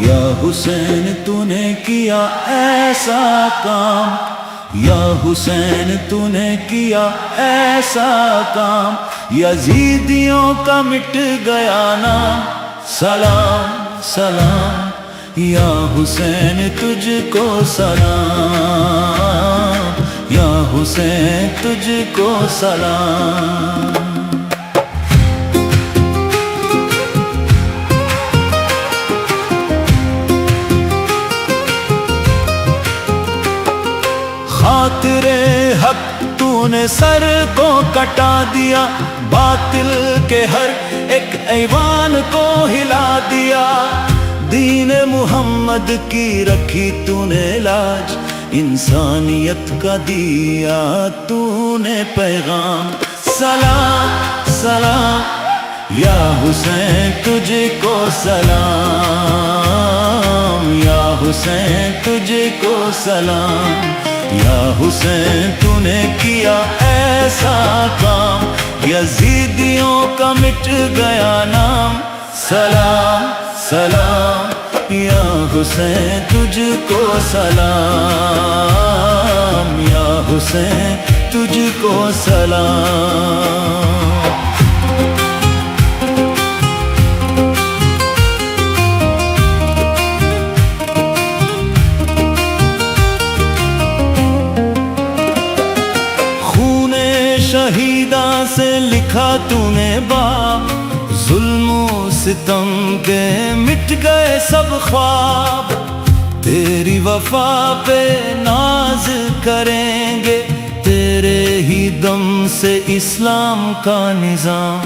یا حسین تو نے کیا ایسا کام، یا حسین تو نے کیا ایسا کام، یزیدیوں کا مٹ گیا نام، سلام سلام یا حسین تجھ کو سلام، یا حسین تجھ کو سلام۔ خاطر حق تو نے سر کو کٹا دیا، باطل کے ہر ایک ایوان کو ہلا دیا، دین محمد کی رکھی تو نے لاج، انسانیت کا دیا تو نے پیغام، سلام سلام یا حسین تجھ کو سلام، یا حسین تجھ کو سلام، یا حسین تو نے کیا ایسا کام، یزیدیوں کا مٹ گیا نام، سلام سلام یا حسین تجھ کو سلام، یا حسین تجھ کو سلام۔ شہیداں سے لکھا تو نے باب، ظلم و ستم کے مٹ گئے سب خواب، تیری وفا پہ ناز کریں گے، تیرے ہی دم سے اسلام کا نظام،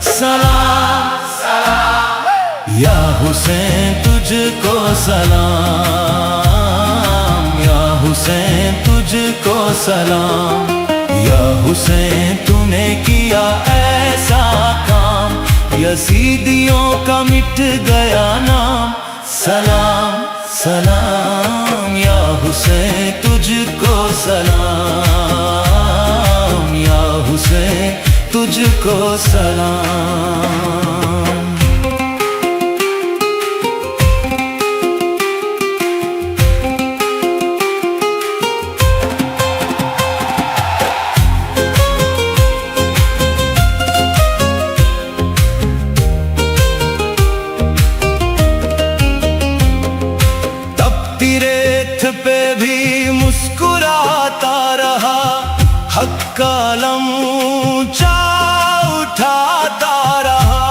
سلام سلام یا حسین تجھ کو سلام، یا حسین تجھ کو سلام، یا حسین تو نے کیا ایسا کام، یزیدیوں کا مٹ گیا نام، سلام سلام یا حسین تجھ کو سلام، یا حسین تجھ کو سلام۔ پہ بھی مسکراتا رہا، حق کا علم اونچا اٹھاتا رہا،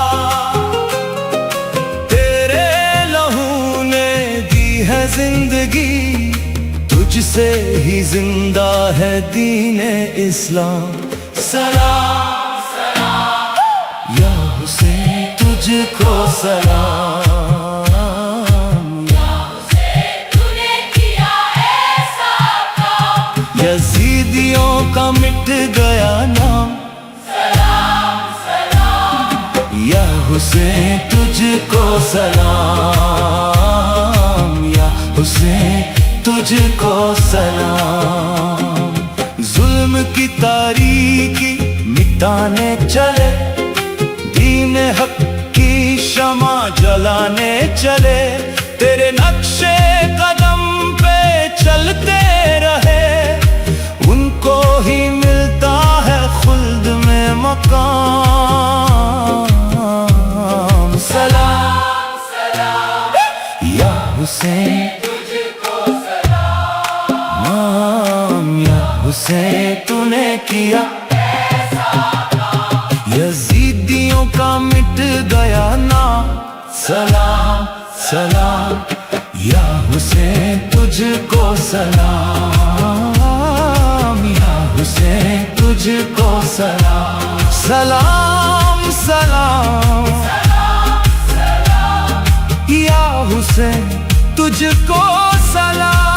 تیرے لہو نے دی ہے زندگی، تجھ سے ہی زندہ ہے دین اسلام، سلام سلام یا حسین تجھ کو سلام، یزیدیوں کا مٹ گیا نام، سلام سلام یا حسین تجھ کو سلام، یا حسین تجھ کو سلام۔ ظلم کی تاریکی مٹانے چلے، دین حق کی شمع جلانے چلے، تیرے نقشے قدم پہ چلتے رہے، ان کو ہی ملتا ہے خلد میں مقام، سلام سلام یا حسین تجھ کو سلام، یا حسین تو نے کیا ایسا کام، یزیدیوں کا مٹ گیا نام، سلام سلام یا حسین تجھ کو سلام، یا حسین تجھ کو سلام، سلام سلام یا حسین تجھ کو سلام۔